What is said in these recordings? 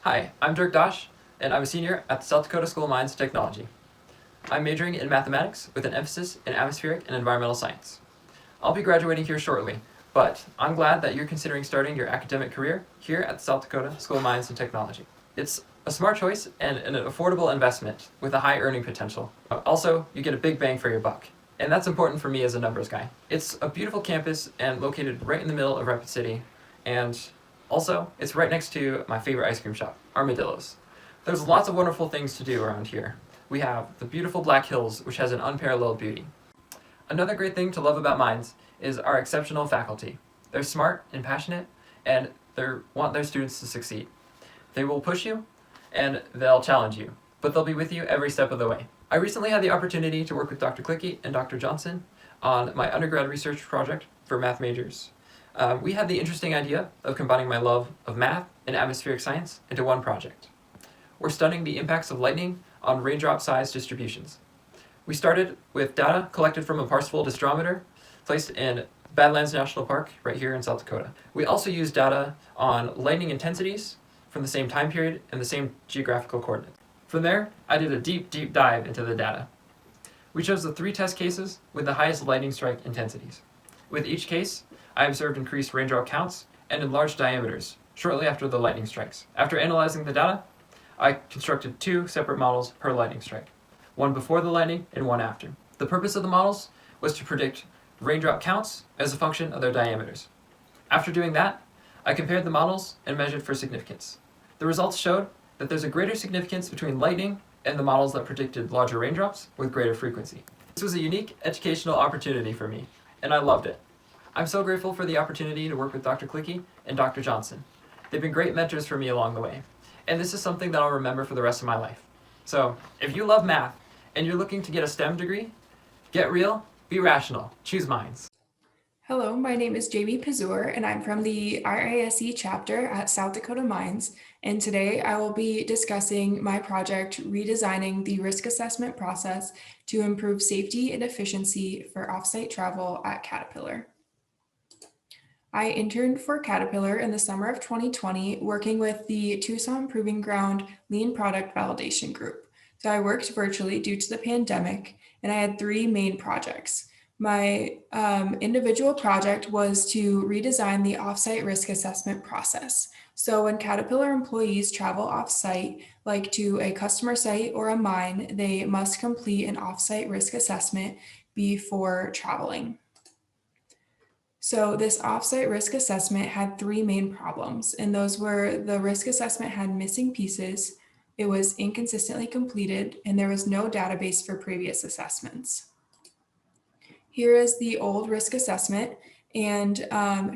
Hi, I'm Dirk Dosh, and I'm a senior at the South Dakota School of Mines and Technology. I'm majoring in mathematics with an emphasis in atmospheric and environmental science. I'll be graduating here shortly, but I'm glad that you're considering starting your academic career here at the South Dakota School of Mines and Technology. It's a smart choice and an affordable investment with a high earning potential. Also, you get a big bang for your buck. And that's important for me as a numbers guy. It's a beautiful campus and located right in the middle of Rapid City, and also, it's right next to my favorite ice cream shop, Armadillo's. There's lots of wonderful things to do around here. We have the beautiful Black Hills, which has an unparalleled beauty. Another great thing to love about Mines is our exceptional faculty. They're smart and passionate, and they want their students to succeed. They will push you, and they'll challenge you, but they'll be with you every step of the way. I recently had the opportunity to work with Dr. Clicky and Dr. Johnson on my undergrad research project for math majors. We had the interesting idea of combining my love of math and atmospheric science into one project. We're studying the impacts of lightning on raindrop size distributions. We started with data collected from a Parsifal disdrometer placed in Badlands National Park right here in South Dakota. We also used data on lightning intensities from the same time period and the same geographical coordinates. From there, I did a deep dive into the data. We chose the 3 test cases with the highest lightning strike intensities. With each case, I observed increased raindrop counts and enlarged diameters shortly after the lightning strikes. After analyzing the data, I constructed 2 separate models per lightning strike, one before the lightning and one after. The purpose of the models was to predict raindrop counts as a function of their diameters. After doing that, I compared the models and measured for significance. The results showed that there's a greater significance between lightning and the models that predicted larger raindrops with greater frequency. This was a unique educational opportunity for me, and I loved it. I'm so grateful for the opportunity to work with Dr. Clicky and Dr. Johnson. They've been great mentors for me along the way, and this is something that I'll remember for the rest of my life. So, if you love math and you're looking to get a STEM degree, get real, be rational, choose Mines. Hello, my name is Jamie Pazur, and I'm from the RISE chapter at South Dakota Mines. And today I will be discussing my project, redesigning the risk assessment process to improve safety and efficiency for offsite travel at Caterpillar. I interned for Caterpillar in the summer of 2020, working with the Tucson Proving Ground Lean Product Validation Group. So I worked virtually due to the pandemic, and I had 3 main projects. My individual project was to redesign the offsite risk assessment process. So when Caterpillar employees travel offsite, like to a customer site or a mine, they must complete an offsite risk assessment before traveling. So this offsite risk assessment had 3 main problems, and those were the risk assessment had missing pieces, it was inconsistently completed, and there was no database for previous assessments. Here is the old risk assessment, and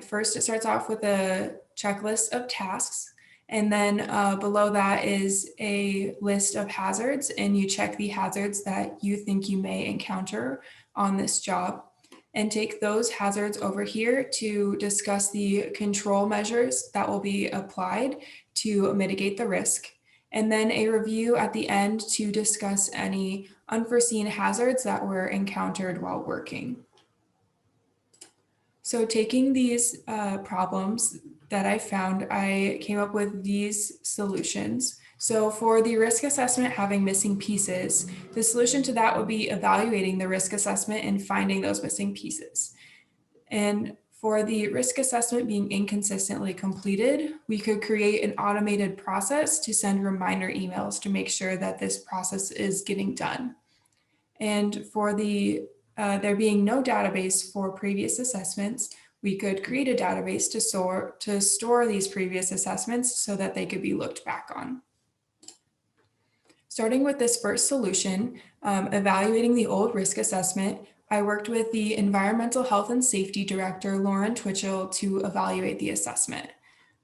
first it starts off with a checklist of tasks, and then below that is a list of hazards, and you check the hazards that you think you may encounter on this job, and take those hazards over here to discuss the control measures that will be applied to mitigate the risk, and then a review at the end to discuss any unforeseen hazards that were encountered while working. So taking these problems that I found, I came up with these solutions. So for the risk assessment having missing pieces, the solution to that would be evaluating the risk assessment and finding those missing pieces. And for the risk assessment being inconsistently completed, we could create an automated process to send reminder emails to make sure that this process is getting done. And for there being no database for previous assessments, we could create a database to store these previous assessments so that they could be looked back on. Starting with this first solution, evaluating the old risk assessment, I worked with the Environmental Health and Safety Director, Lauren Twitchell, to evaluate the assessment.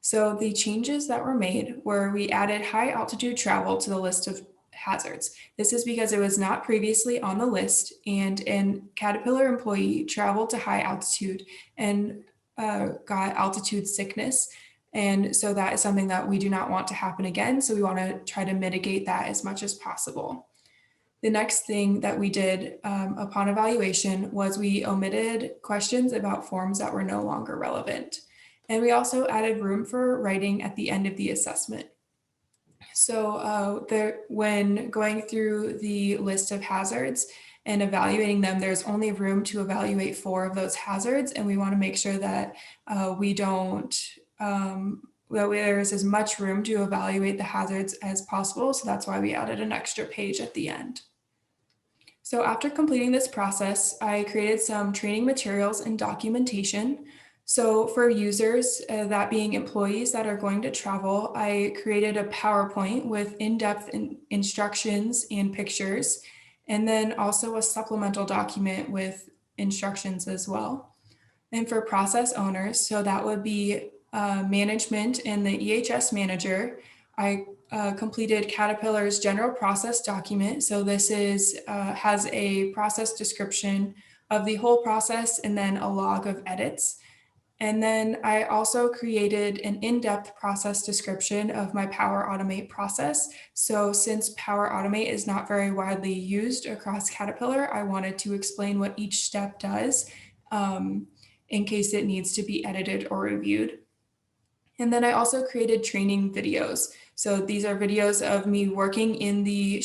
So the changes that were made were we added high altitude travel to the list of hazards. This is because it was not previously on the list, and a Caterpillar employee traveled to high altitude and got altitude sickness. And so that is something that we do not want to happen again. So we want to try to mitigate that as much as possible. The next thing that we did upon evaluation was we omitted questions about forms that were no longer relevant. And we also added room for writing at the end of the assessment. So when going through the list of hazards and evaluating them, there's only room to evaluate 4 of those hazards, and we want to make sure that we don't that there's as much room to evaluate the hazards as possible. So that's why we added an extra page at the end. So after completing this process, I created some training materials and documentation. So for users, that being employees that are going to travel, I created a PowerPoint with in-depth instructions and pictures, and then also a supplemental document with instructions as well. And for process owners, so that would be management and the EHS manager, I completed Caterpillar's general process document. So this has a process description of the whole process and then a log of edits. And then I also created an in-depth process description of my Power Automate process. So since Power Automate is not very widely used across Caterpillar, I wanted to explain what each step does in case it needs to be edited or reviewed. And then I also created training videos. So these are videos of me working in the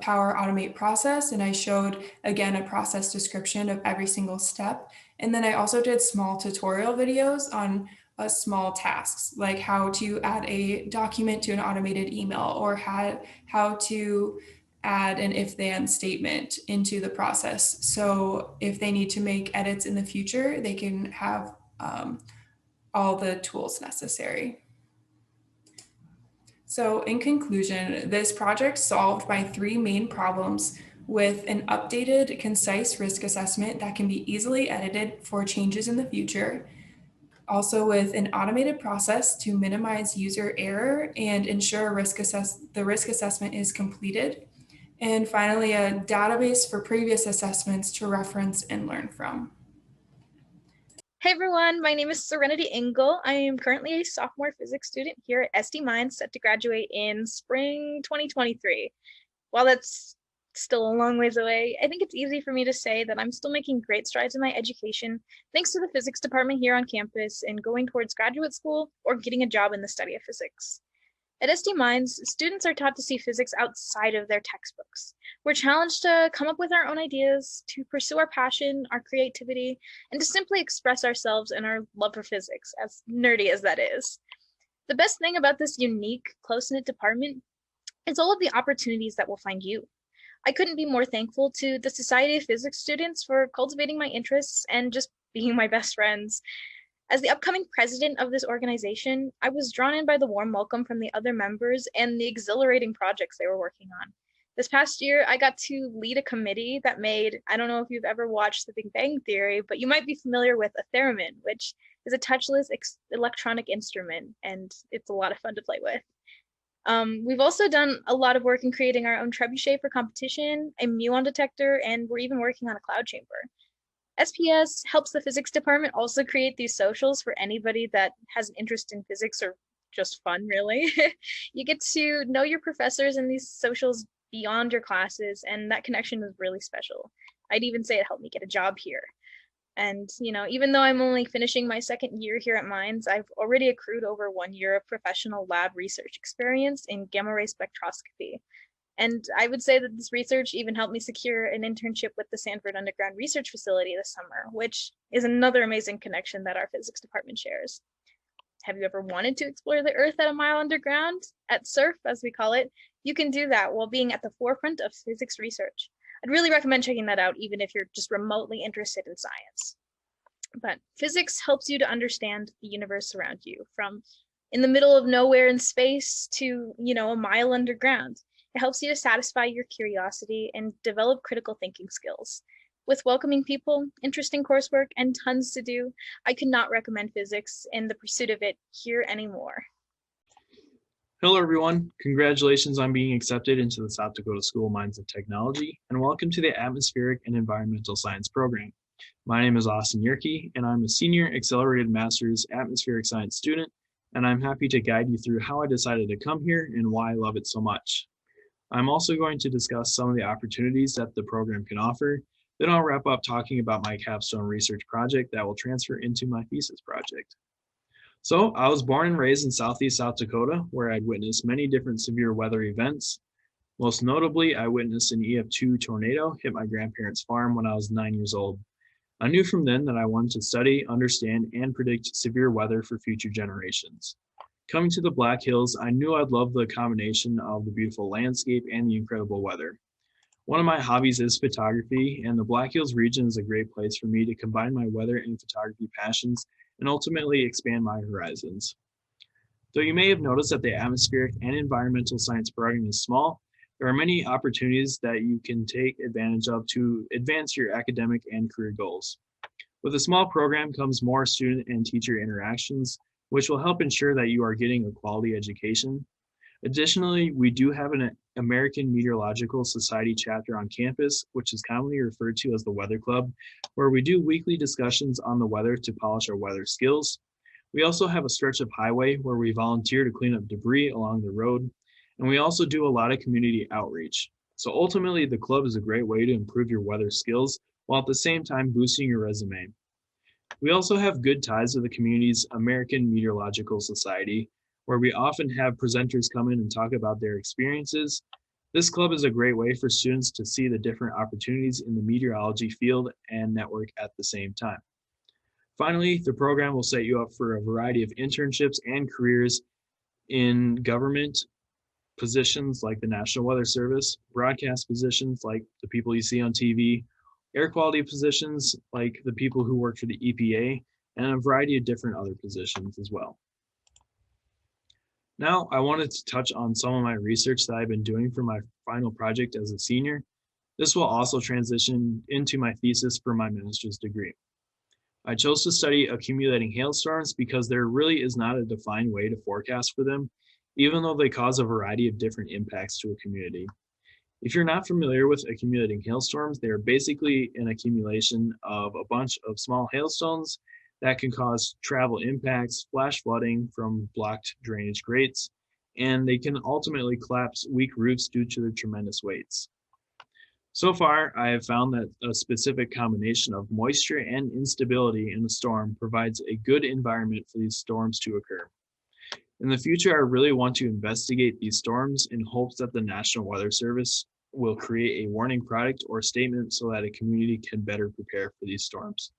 Power Automate process. And I showed, again, a process description of every single step. And then I also did small tutorial videos on small tasks, like how to add a document to an automated email or how to add an if-then statement into the process. So if they need to make edits in the future, they can have all the tools necessary. So in conclusion, this project solved my 3 main problems with an updated, concise risk assessment that can be easily edited for changes in the future, also with an automated process to minimize user error and ensure the risk assessment is completed, and finally, a database for previous assessments to reference and learn from. Hey everyone, my name is Serenity Engel. I am currently a sophomore physics student here at SD Mines, set to graduate in spring 2023. While that's still a long ways away, I think it's easy for me to say that I'm still making great strides in my education thanks to the physics department here on campus and going towards graduate school or getting a job in the study of physics. At SD Mines, students are taught to see physics outside of their textbooks. We're challenged to come up with our own ideas, to pursue our passion, our creativity, and to simply express ourselves and our love for physics, as nerdy as that is. The best thing about this unique, close-knit department is all of the opportunities that will find you. I couldn't be more thankful to the Society of Physics students for cultivating my interests and just being my best friends. As the upcoming president of this organization, I was drawn in by the warm welcome from the other members and the exhilarating projects they were working on. This past year, I got to lead a committee that made, I don't know if you've ever watched The Big Bang Theory, but you might be familiar with a theremin, which is a touchless electronic instrument, and it's a lot of fun to play with. We've also done a lot of work in creating our own trebuchet for competition, a muon detector, and we're even working on a cloud chamber. SPS helps the physics department also create these socials for anybody that has an interest in physics or just fun, really. You get to know your professors in these socials beyond your classes, and that connection is really special. I'd even say it helped me get a job here. And, even though I'm only finishing my 2nd year here at Mines, I've already accrued over 1 year of professional lab research experience in gamma ray spectroscopy. And I would say that this research even helped me secure an internship with the Sanford Underground Research Facility this summer, which is another amazing connection that our physics department shares. Have you ever wanted to explore the Earth at a mile underground? At SURF, as we call it, you can do that while being at the forefront of physics research. I'd really recommend checking that out, even if you're just remotely interested in science. But physics helps you to understand the universe around you, from in the middle of nowhere in space to, a mile underground. It helps you to satisfy your curiosity and develop critical thinking skills. With welcoming people, interesting coursework, and tons to do, I could not recommend physics and the pursuit of it here anymore. Hello, everyone. Congratulations on being accepted into the South Dakota School of Mines and Technology, and welcome to the Atmospheric and Environmental Science program. My name is Austin Yerke, and I'm a senior accelerated master's atmospheric science student, and I'm happy to guide you through how I decided to come here and why I love it so much. I'm also going to discuss some of the opportunities that the program can offer. Then I'll wrap up talking about my capstone research project that will transfer into my thesis project. So I was born and raised in Southeast South Dakota, where I'd witnessed many different severe weather events. Most notably, I witnessed an EF2 tornado hit my grandparents' farm when I was 9 years old. I knew from then that I wanted to study, understand, and predict severe weather for future generations. Coming to the Black Hills, I knew I'd love the combination of the beautiful landscape and the incredible weather. One of my hobbies is photography, and the Black Hills region is a great place for me to combine my weather and photography passions and ultimately expand my horizons. Though you may have noticed that the atmospheric and environmental science program is small, there are many opportunities that you can take advantage of to advance your academic and career goals. With a small program comes more student and teacher interactions, which will help ensure that you are getting a quality education. Additionally, we do have an American Meteorological Society chapter on campus, which is commonly referred to as the Weather Club, where we do weekly discussions on the weather to polish our weather skills. We also have a stretch of highway where we volunteer to clean up debris along the road, and we also do a lot of community outreach. So ultimately, the club is a great way to improve your weather skills while at the same time boosting your resume. We also have good ties to the community's American Meteorological Society, where we often have presenters come in and talk about their experiences. This club is a great way for students to see the different opportunities in the meteorology field and network at the same time. Finally, the program will set you up for a variety of internships and careers in government positions like the National Weather Service, broadcast positions like the people you see on TV, air quality positions like the people who work for the EPA, and a variety of different other positions as well. Now, I wanted to touch on some of my research that I've been doing for my final project as a senior. This will also transition into my thesis for my master's degree. I chose to study accumulating hailstorms because there really is not a defined way to forecast for them, even though they cause a variety of different impacts to a community. If you're not familiar with accumulating hailstorms, they are basically an accumulation of a bunch of small hailstones that can cause travel impacts, flash flooding from blocked drainage grates, and they can ultimately collapse weak roofs due to their tremendous weights. So far, I have found that a specific combination of moisture and instability in a storm provides a good environment for these storms to occur. In the future, I really want to investigate these storms in hopes that the National Weather Service will create a warning product or statement so that a community can better prepare for these storms.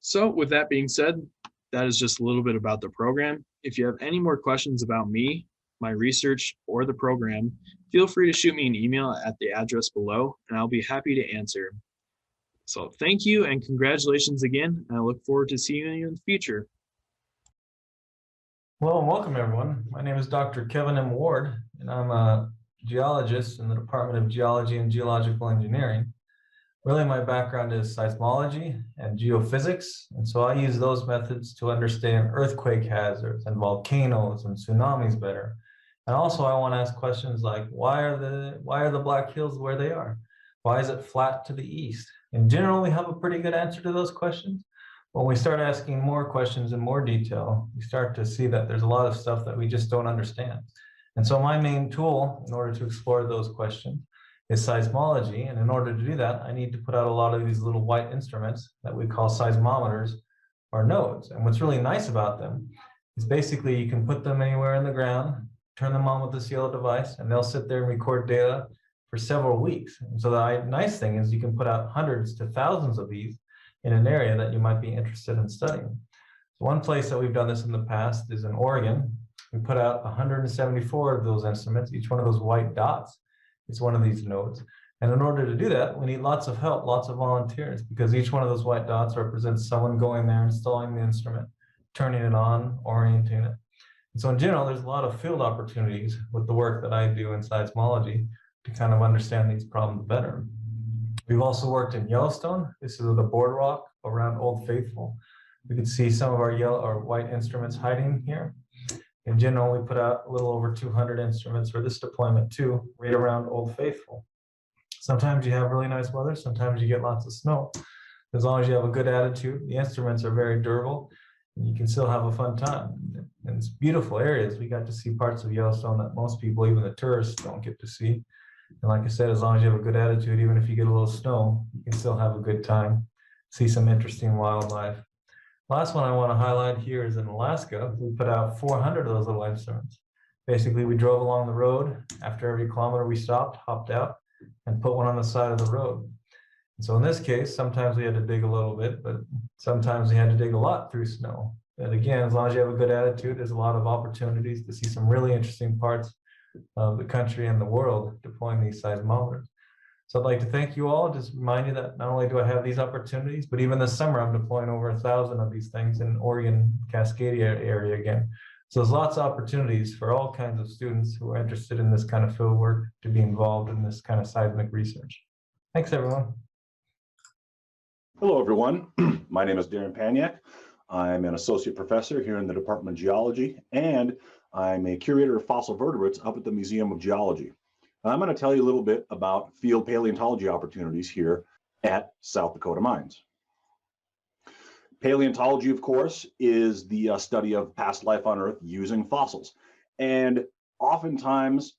So with that being said, that is just a little bit about the program. If you have any more questions about me, my research, or the program, feel free to shoot me an email at the address below, and I'll be happy to answer. So thank you and congratulations again, and I look forward to seeing you in the future. Hello and welcome everyone. My name is Dr. Kevin M. Ward, and I'm a geologist in the Department of Geology and Geological Engineering. Really, my background is seismology and geophysics, and so I use those methods to understand earthquake hazards and volcanoes and tsunamis better. And also I want to ask questions like, why are the Black Hills where they are? Why is it flat to the east? In general, we have a pretty good answer to those questions. When we start asking more questions in more detail, we start to see that there's a lot of stuff that we just don't understand. And so my main tool in order to explore those questions is seismology. And in order to do that, I need to put out a lot of these little white instruments that we call seismometers or nodes. And what's really nice about them is basically you can put them anywhere in the ground, turn them on with this yellow device, and they'll sit there and record data for several weeks. And so the nice thing is you can put out hundreds to thousands of these in an area that you might be interested in studying. So one place that we've done this in the past is in Oregon. We put out 174 of those instruments, each one of those white dots is one of these nodes. And in order to do that, we need lots of help, lots of volunteers, because each one of those white dots represents someone going there, installing the instrument, turning it on, orienting it. And so in general, there's a lot of field opportunities with the work that I do in seismology to kind of understand these problems better. We've also worked in Yellowstone. This is the boardwalk around Old Faithful. We can see some of our yellow or white instruments hiding here. In general, we put out a little over 200 instruments for this deployment too, right around Old Faithful. Sometimes you have really nice weather, sometimes you get lots of snow. As long as you have a good attitude, the instruments are very durable, and you can still have a fun time. And it's beautiful areas. We got to see parts of Yellowstone that most people, even the tourists, don't get to see. And like I said, as long as you have a good attitude, even if you get a little snow, you can still have a good time, see some interesting wildlife. Last one I want to highlight here is in Alaska. We put out 400 of those little instruments. Basically, we drove along the road. After every kilometer we stopped, hopped out, and put one on the side of the road. And so in this case, sometimes we had to dig a little bit, but sometimes we had to dig a lot through snow. And again, as long as you have a good attitude, there's a lot of opportunities to see some really interesting parts of the country and the world deploying these seismometers. So I'd like to thank you all. Just remind you that not only do I have these opportunities, but even this summer I'm deploying over 1,000 of these things in Oregon, Cascadia area again. So there's lots of opportunities for all kinds of students who are interested in this kind of field work to be involved in this kind of seismic research. Thanks, everyone. Hello, everyone. My name is Darren Paniak. I'm an associate professor here in the Department of Geology, and I'm a curator of fossil vertebrates up at the Museum of Geology. I'm going to tell you a little bit about field paleontology opportunities here at South Dakota Mines. Paleontology, of course, is the study of past life on Earth using fossils. And oftentimes,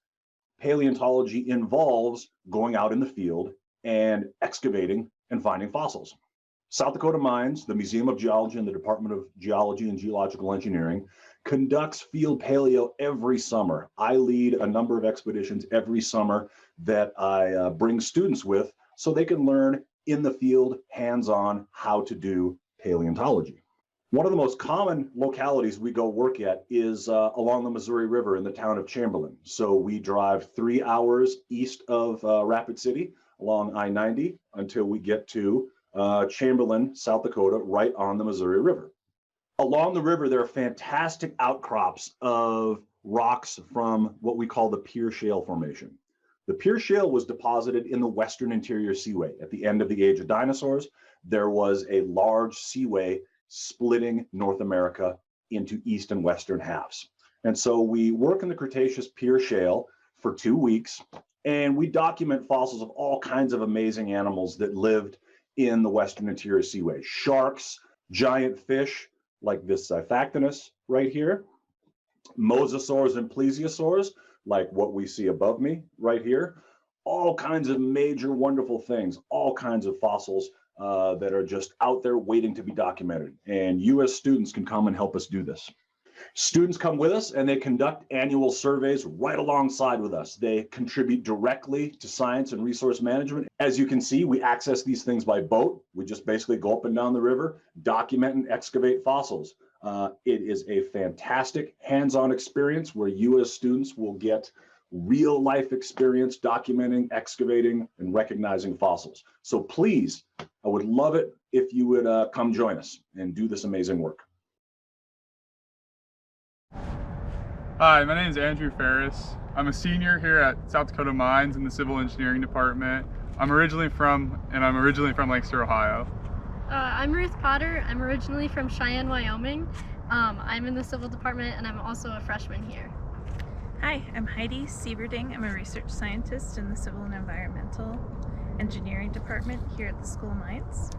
paleontology involves going out in the field and excavating and finding fossils. South Dakota Mines, the Museum of Geology and the Department of Geology and Geological Engineering conducts field paleo every summer. I lead a number of expeditions every summer that I bring students with so they can learn in the field, hands-on, how to do paleontology. One of the most common localities we go work at is along the Missouri River in the town of Chamberlain. So we drive 3 hours east of Rapid City along I-90 until we get to Chamberlain, South Dakota, right on the Missouri River. Along the river, there are fantastic outcrops of rocks from what we call the Pier Shale Formation. The Pier Shale was deposited in the Western Interior Seaway. At the end of the Age of Dinosaurs, there was a large seaway splitting North America into east and western halves. And so we work in the Cretaceous Pier Shale for 2 weeks, and we document fossils of all kinds of amazing animals that lived in the Western Interior Seaway. Sharks, giant fish, like this Xiphactinus right here, mosasaurs and plesiosaurs, like what we see above me right here, all kinds of major wonderful things, all kinds of fossils that are just out there waiting to be documented. And you as students can come and help us do this. Students come with us and they conduct annual surveys right alongside with us. They contribute directly to science and resource management. As you can see, we access these things by boat. We just basically go up and down the river, document and excavate fossils. It is a fantastic hands-on experience where you as students will get real life experience documenting, excavating, and recognizing fossils. So please, I would love it if you would come join us and do this amazing work. Hi, my name is Andrew Ferris. I'm a senior here at South Dakota Mines in the Civil Engineering Department. I'm originally from Lancaster, Ohio. I'm Ruth Potter. I'm originally from Cheyenne, Wyoming. I'm in the Civil Department and I'm also a freshman here. Hi, I'm Heidi Sieverding. I'm a research scientist in the Civil and Environmental Engineering Department here at the School of Mines.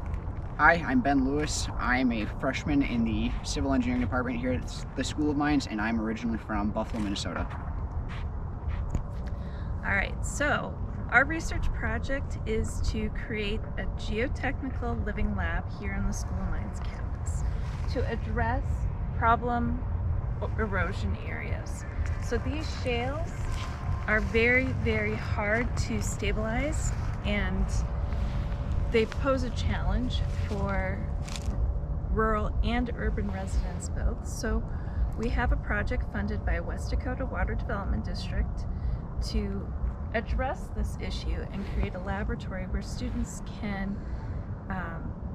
Hi, I'm Ben Lewis. I'm a freshman in the Civil Engineering Department here at the School of Mines, and I'm originally from Buffalo, Minnesota. All right, so our research project is to create a geotechnical living lab here on the School of Mines campus to address problem erosion areas. So these shales are very, very hard to stabilize, and they pose a challenge for rural and urban residents both. So we have a project funded by West Dakota Water Development District to address this issue and create a laboratory where students can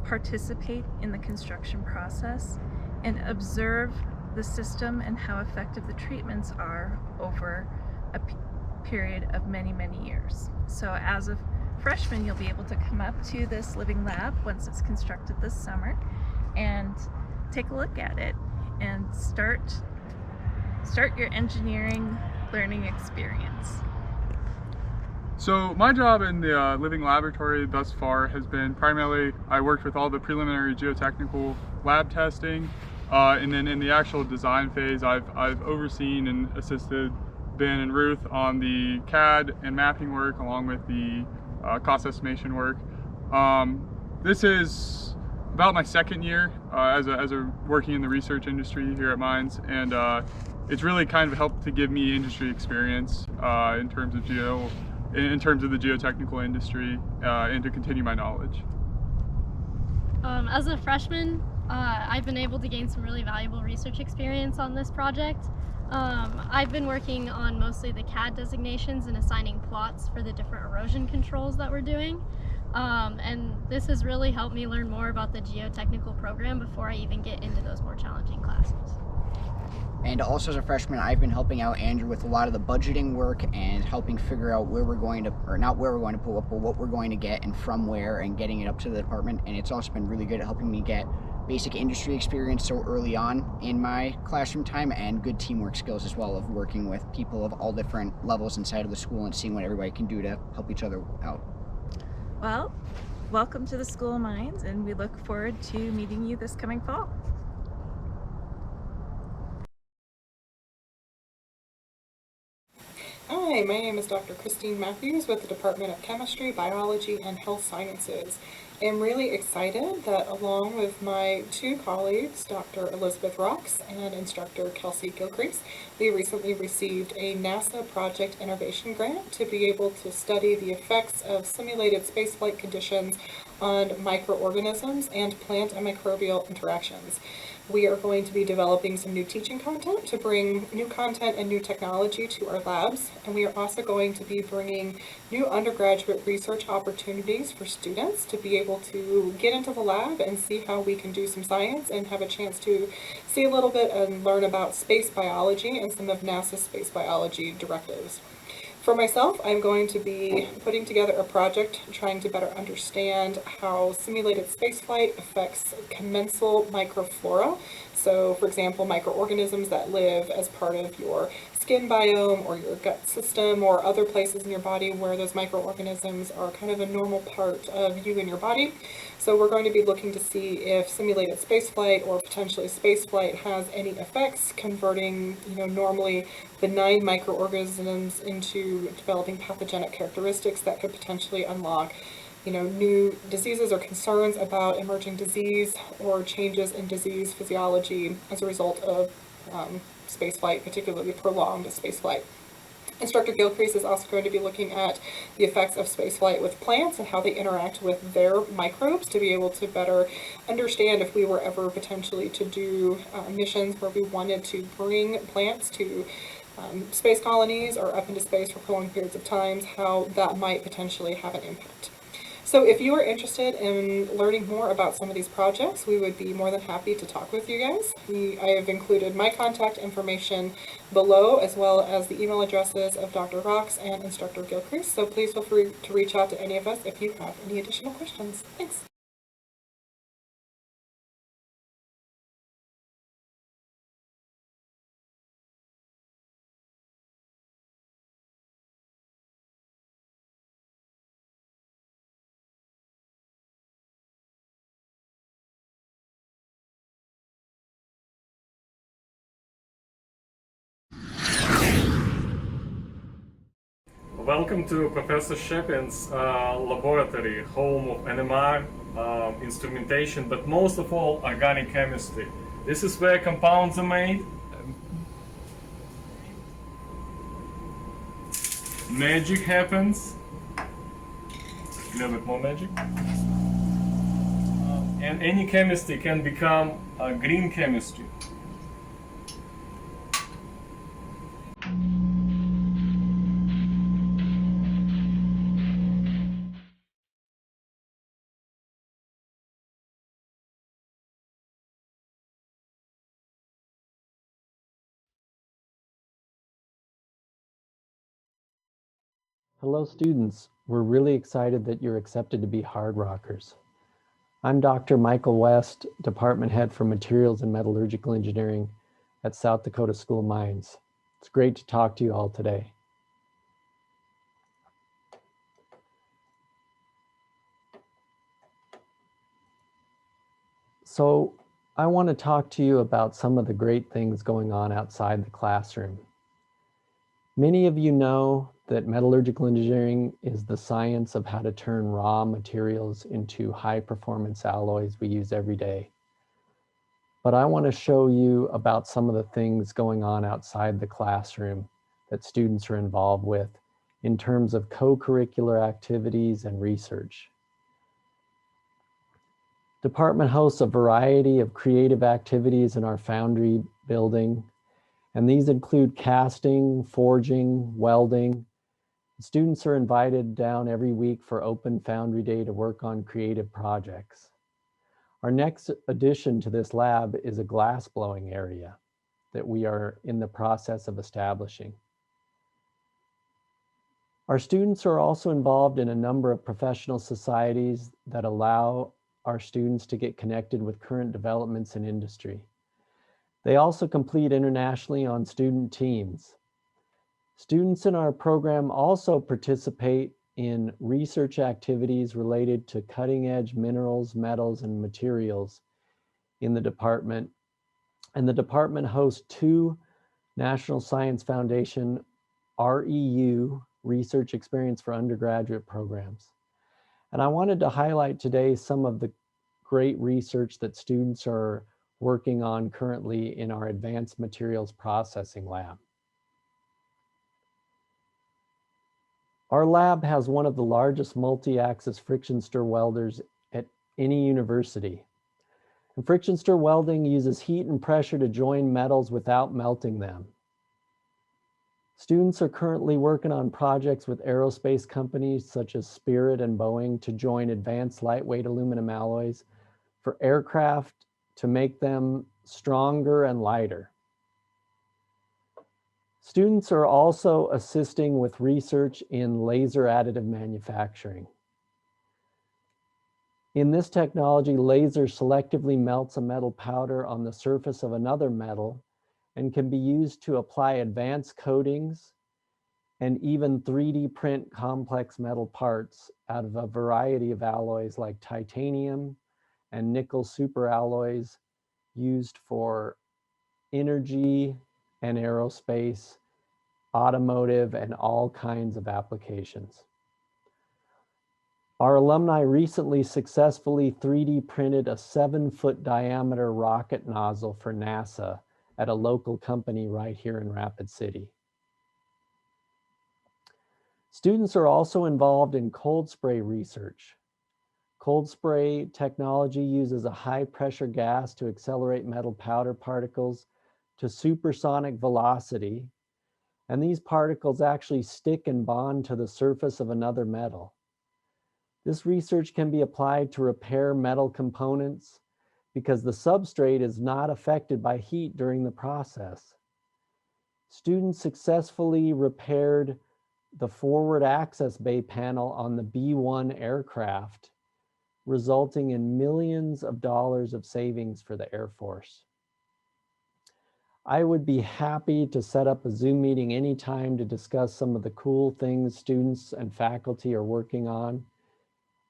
participate in the construction process and observe the system and how effective the treatments are over a period of many, many years. So as a freshman, you'll be able to come up to this living lab once it's constructed this summer and take a look at it and start your engineering learning experience. So my job in the living laboratory thus far has been primarily, I worked with all the preliminary geotechnical lab testing, and then in the actual design phase, I've overseen and assisted Ben and Ruth on the CAD and mapping work along with the cost estimation work. This is about my second year as a working in the research industry here at Mines, and it's really kind of helped to give me industry experience in terms of the geotechnical industry, and to continue my knowledge. As a freshman, I've been able to gain some really valuable research experience on this project. I've been working on mostly the CAD designations and assigning plots for the different erosion controls that we're doing. And this has really helped me learn more about the geotechnical program before I even get into those more challenging classes. And also as a freshman, I've been helping out Andrew with a lot of the budgeting work and helping figure out where we're going to, or not where we're going to pull up, but what we're going to get and from where, and getting it up to the department. And it's also been really good at helping me get basic industry experience so early on in my classroom time, and good teamwork skills as well, of working with people of all different levels inside of the school and seeing what everybody can do to help each other out. Well, welcome to the School of Mines, and we look forward to meeting you this coming fall. Hi, my name is Dr. Christine Matthews with the Department of Chemistry, Biology, and Health Sciences. I am really excited that along with my two colleagues, Dr. Elizabeth Rocks and instructor Kelsey Gilcrease, we recently received a NASA Project Innovation Grant to be able to study the effects of simulated spaceflight conditions on microorganisms and plant and microbial interactions. We are going to be developing some new teaching content to bring new content and new technology to our labs, and we are also going to be bringing new undergraduate research opportunities for students to be able to get into the lab and see how we can do some science and have a chance to see a little bit and learn about space biology and some of NASA's space biology directives. For myself, I'm going to be putting together a project trying to better understand how simulated spaceflight affects commensal microflora. So, for example, microorganisms that live as part of your skin biome or your gut system or other places in your body where those microorganisms are kind of a normal part of you and your body. So we're going to be looking to see if simulated spaceflight or potentially spaceflight has any effects converting, normally benign microorganisms into developing pathogenic characteristics that could potentially unlock, new diseases or concerns about emerging disease or changes in disease physiology as a result of spaceflight, particularly prolonged spaceflight. Instructor Gilcrease is also going to be looking at the effects of spaceflight with plants and how they interact with their microbes to be able to better understand if we were ever potentially to do missions where we wanted to bring plants to space colonies or up into space for prolonged periods of time, how that might potentially have an impact. So if you are interested in learning more about some of these projects, we would be more than happy to talk with you guys. I have included my contact information below, as well as the email addresses of Dr. Rocks and Instructor Gilcrease. So please feel free to reach out to any of us if you have any additional questions. Thanks. Welcome to Professor Shepin's laboratory, home of NMR instrumentation, but most of all organic chemistry. This is where compounds are made. Magic happens. A little bit more magic. And any chemistry can become green chemistry. Hello students, we're really excited that you're accepted to be Hard Rockers. I'm Dr. Michael West, Department Head for Materials and Metallurgical Engineering at South Dakota School of Mines. It's great to talk to you all today. So I want to talk to you about some of the great things going on outside the classroom. Many of you know that metallurgical engineering is the science of how to turn raw materials into high-performance alloys we use every day. But I want to show you about some of the things going on outside the classroom that students are involved with in terms of co-curricular activities and research. Department hosts a variety of creative activities in our foundry building, and these include casting, forging, welding. Students are invited down every week for Open Foundry Day to work on creative projects. Our next addition to this lab is a glass blowing area that we are in the process of establishing. Our students are also involved in a number of professional societies that allow our students to get connected with current developments in industry. They also compete internationally on student teams. Students in our program also participate in research activities related to cutting-edge minerals, metals, and materials in the department. And the department hosts 2 National Science Foundation REU research experience for undergraduate programs. And I wanted to highlight today some of the great research that students are working on currently in our Advanced Materials Processing Lab. Our lab has one of the largest multi-axis friction stir welders at any university. And friction stir welding uses heat and pressure to join metals without melting them. Students are currently working on projects with aerospace companies such as Spirit and Boeing to join advanced lightweight aluminum alloys for aircraft to make them stronger and lighter. Students are also assisting with research in laser additive manufacturing. In this technology, laser selectively melts a metal powder on the surface of another metal and can be used to apply advanced coatings and even 3D print complex metal parts out of a variety of alloys like titanium and nickel superalloys used for energy and aerospace, automotive, and all kinds of applications. Our alumni recently successfully 3D printed a 7-foot diameter rocket nozzle for NASA at a local company right here in Rapid City. Students are also involved in cold spray research. Cold spray technology uses a high pressure gas to accelerate metal powder particles to supersonic velocity, and these particles actually stick and bond to the surface of another metal. This research can be applied to repair metal components because the substrate is not affected by heat during the process. Students successfully repaired the forward access bay panel on the B-1 aircraft, resulting in millions of dollars of savings for the Air Force. I would be happy to set up a Zoom meeting anytime to discuss some of the cool things students and faculty are working on.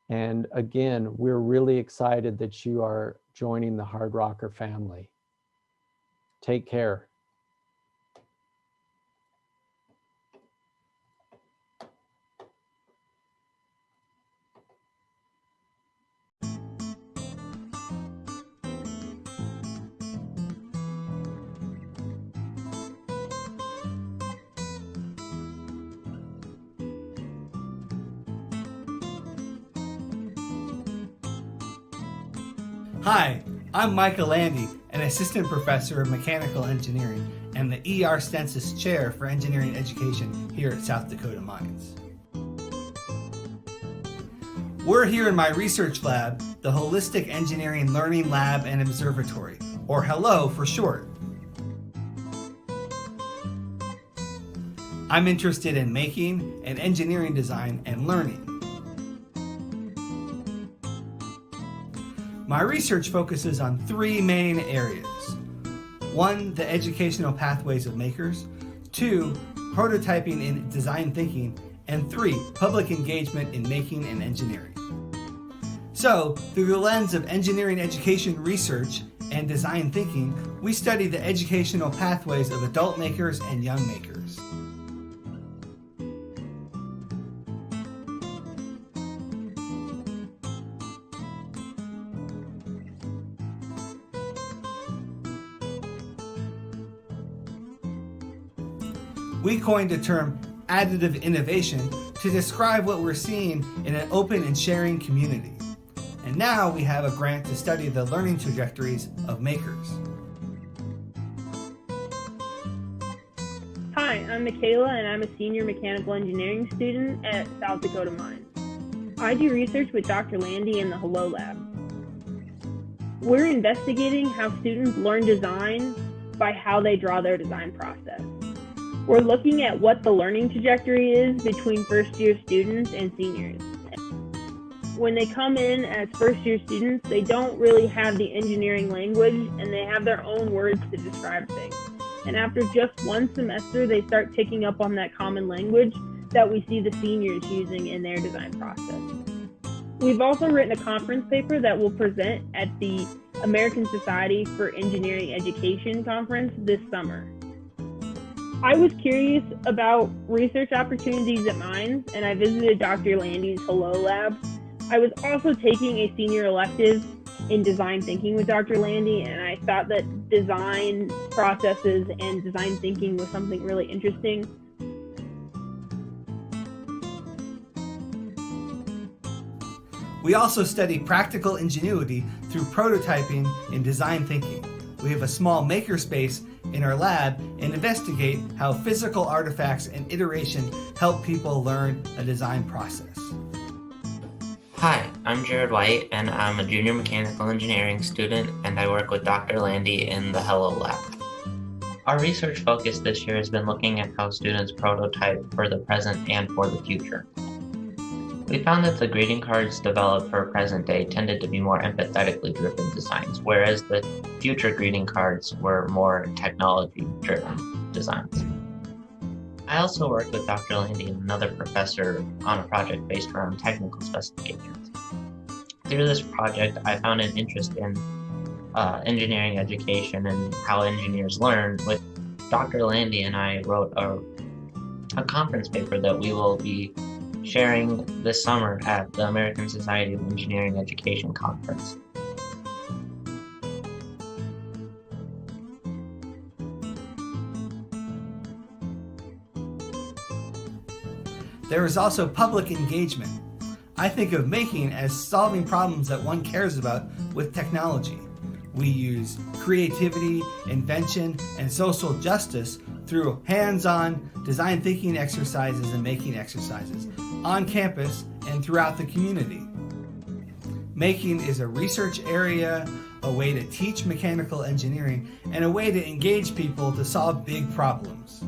And again, we're really excited that you are joining the Hard Rocker family. Take care. Hi, I'm Michael Landy, an assistant professor of mechanical engineering and the E.R. Stensis Chair for Engineering Education here at South Dakota Mines. We're here in my research lab, the Holistic Engineering Learning Lab and Observatory, or HELLO for short. I'm interested in making and engineering design and learning. My research focuses on 3 main areas. 1, the educational pathways of makers. 2, prototyping in design thinking. And 3, public engagement in making and engineering. So, through the lens of engineering education research and design thinking, we study the educational pathways of adult makers and young makers. We coined the term additive innovation to describe what we're seeing in an open and sharing community. And now we have a grant to study the learning trajectories of makers. Hi, I'm Michaela and I'm a senior mechanical engineering student at South Dakota Mines. I do research with Dr. Landy in the Hello Lab. We're investigating how students learn design by how they draw their design process. We're looking at what the learning trajectory is between first-year students and seniors. When they come in as first-year students, they don't really have the engineering language and they have their own words to describe things. And after just one semester, they start picking up on that common language that we see the seniors using in their design process. We've also written a conference paper that we'll present at the American Society for Engineering Education conference this summer. I was curious about research opportunities at Mines, and I visited Dr. Landy's Hello Lab. I was also taking a senior elective in design thinking with Dr. Landy, and I thought that design processes and design thinking was something really interesting. We also study practical ingenuity through prototyping and design thinking. We have a small makerspace in our lab and investigate how physical artifacts and iteration help people learn a design process. Hi, I'm Jared White, and I'm a junior mechanical engineering student, and I work with Dr. Landy in the Hello Lab. Our research focus this year has been looking at how students prototype for the present and for the future. We found that the greeting cards developed for present day tended to be more empathetically driven designs, whereas the future greeting cards were more technology driven designs. I also worked with Dr. Landy and another professor on a project based around technical specifications. Through this project, I found an interest in engineering education and how engineers learn. With Dr. Landy and I wrote a conference paper that we will be sharing this summer at the American Society of Engineering Education conference. There is also public engagement. I think of making as solving problems that one cares about with technology. We use creativity, invention, and social justice through hands-on design thinking exercises and making exercises on campus and throughout the community. Making is a research area, a way to teach mechanical engineering, and a way to engage people to solve big problems.